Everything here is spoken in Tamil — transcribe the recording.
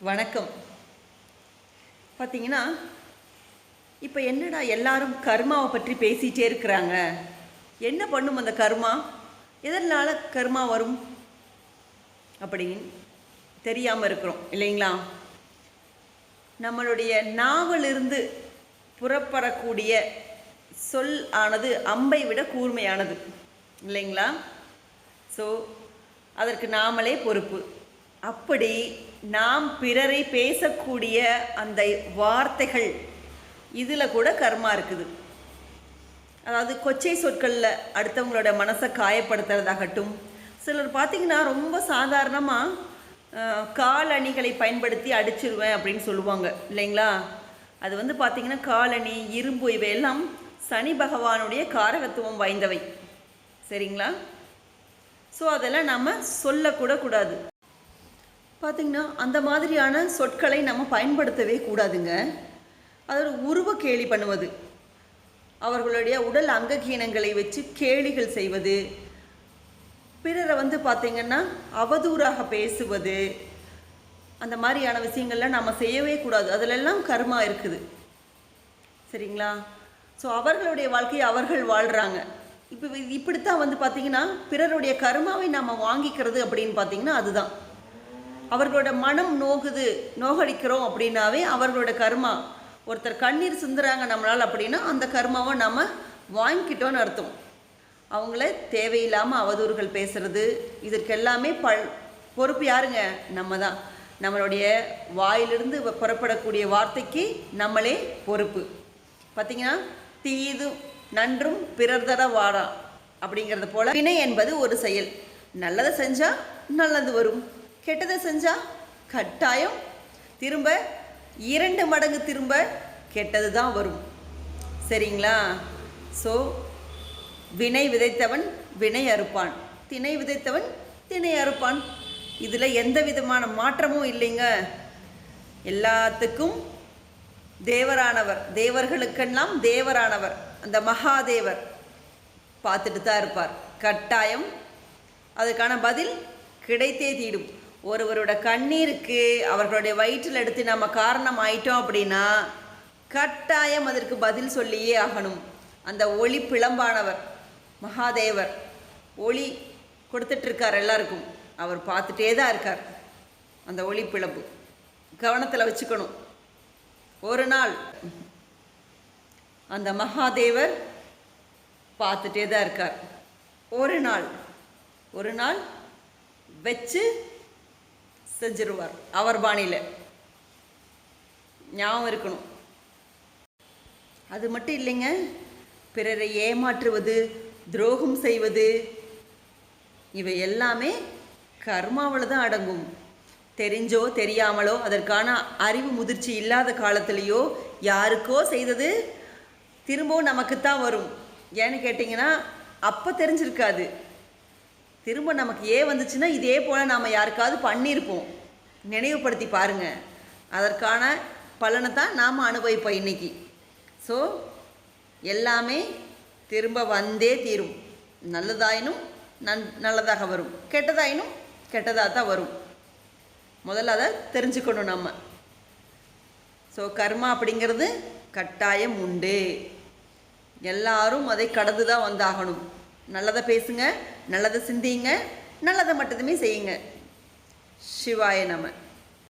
வணக்கம். பார்த்தீங்கன்னா, இப்போ என்னடா எல்லாரும் கர்மாவை பற்றி பேசிகிட்டே இருக்கிறாங்க. என்ன பண்ணும் அந்த கர்மா? எதனால் கர்மா வரும் அப்படின்னு தெரியாமல் இருக்கிறோம் இல்லைங்களா? நம்மளுடைய நாவலிருந்து புறப்படக்கூடிய சொல் ஆனது அம்பை விட கூர்மையானது இல்லைங்களா? ஸோ அதற்கு நாமளே பொறுப்பு. அப்படி நாம் பிறரை பேசக்கூடிய அந்த வார்த்தைகள் இதில் கூட கர்மா இருக்குது. அதாவது கொச்சை சொற்களில் அடுத்தவங்களோட மனசை காயப்படுத்துறதாகட்டும், சிலர் பார்த்திங்கன்னா ரொம்ப சாதாரணமாக காலணிகளை பயன்படுத்தி அடிச்சிருவேன் அப்படின்னு சொல்லுவாங்க இல்லைங்களா? அது பார்த்திங்கன்னா காலணி, இரும்பு இவையெல்லாம் சனி பகவானுடைய காரகத்துவம் வாய்ந்தவை. சரிங்களா? ஸோ அதெல்லாம் நம்ம சொல்லக்கூட கூடாது. பார்த்திங்கன்னா அந்த மாதிரியான சொற்களை நம்ம பயன்படுத்தவே கூடாதுங்க. அதோட உருவ கேலி பண்ணுவது, அவர்களுடைய உடல் அங்ககீனங்களை வச்சு கேலிகள் செய்வது, பிறரை பார்த்திங்கன்னா அவதூறாக பேசுவது, அந்த மாதிரியான விஷயங்கள்லாம் நம்ம செய்யவே கூடாது. அதிலெல்லாம் கர்மா இருக்குது. சரிங்களா? ஸோ அவர்களுடைய வாழ்க்கையை அவர்கள் வாழ்கிறாங்க. இப்படித்தான் பார்த்திங்கன்னா பிறருடைய கர்மாவை நம்ம வாங்கிக்கிறது அப்படின்னு பார்த்திங்கன்னா அதுதான். அவர்களோட மனம் நோகடிக்கிறோம் அப்படின்னாவே அவர்களோட கர்மா. ஒருத்தர் கண்ணீர் சிந்துறாங்க நம்மளால் அப்படின்னா அந்த கர்மாவை நம்ம வாங்கிக்கிட்டோன்னு அர்த்தம். அவங்கள தேவையில்லாமல் அவதூறுகள் பேசுறது, இதற்கெல்லாமே பொறுப்பு யாருங்க? நம்ம தான். நம்மளுடைய வாயிலிருந்து புறப்படக்கூடிய வார்த்தைக்கு நம்மளே பொறுப்பு. பார்த்திங்கன்னா, தீது நன்றும் பிறர் தர வாடா அப்படிங்கிறது போல வினை என்பது ஒரு செயல். நல்லதை செஞ்சால் நல்லது வரும், கெட்டதை செஞ்சால் கட்டாயம் திரும்ப 2 மடங்கு திரும்ப கெட்டது தான் வரும். சரிங்களா? ஸோ வினை விதைத்தவன் வினை அறுப்பான், திணை விதைத்தவன் திணை அறுப்பான். இதில் எந்த விதமான மாற்றமும் இல்லைங்க. எல்லாத்துக்கும் தேவரானவர், தேவர்களுக்கெல்லாம் தேவரானவர் அந்த மகாதேவர் பார்த்துட்டு தான் இருப்பார். கட்டாயம் அதுக்கான பதில் கிடைத்தே தீடும். ஒருவரோட கண்ணீருக்கு அவர்களுடைய வயிற்றில் எடுத்து நம்ம காரணம் ஆயிட்டோம் அப்படின்னா கட்டாயம் அதற்கு பதில் சொல்லியே ஆகணும். அந்த ஒளி பிளம்பானவர் மகாதேவர் ஒளி கொடுத்துட்ருக்கார் எல்லாருக்கும். அவர் பார்த்துட்டே தான் இருக்கார். அந்த ஒளி பிளம்பு கவனத்தில் வச்சுக்கணும். ஒரு நாள் அந்த மகாதேவர் பார்த்துட்டே தான் இருக்கார். ஒரு நாள் வச்சு செஞ்சிருவார் அவர் பாணியில். ஞாபகம் இருக்கணும். அது மட்டும் இல்லைங்க, பிறரை ஏமாற்றுவது, துரோகம் செய்வது, இவை எல்லாமே கர்மாவில் தான் அடங்கும். தெரிஞ்சோ தெரியாமலோ அதற்கான அறிவு முதிர்ச்சி இல்லாத காலத்திலேயோ யாருக்கோ செய்தது திரும்பவும் நமக்குத்தான் வரும். ஏன்னு கேட்டிங்கன்னா அப்போ தெரிஞ்சிருக்காது. திரும்ப நமக்கு வந்துச்சுன்னா இதே போல் நாம் யாருக்காவது பண்ணியிருப்போம். நினைவுபடுத்தி பாருங்கள். அதற்கான பலனை தான் நாம் அனுபவிப்போம் இன்றைக்கி. ஸோ எல்லாமே திரும்ப வந்தே தீரும். நல்லதாயினும் நல்லதாக வரும், கெட்டதாயினும் கெட்டதாக தான் வரும். முதல்ல அதை தெரிஞ்சுக்கணும் நம்ம. ஸோ கர்மா அப்படிங்கிறது கட்டாயம் உண்டு. எல்லாரும் அதை கடந்து தான் வந்தாகணும். நல்லதை பேசுங்க, நல்லதை சிந்திங்க, நல்லதை மட்டுமே செய்யுங்க. சிவாய நம.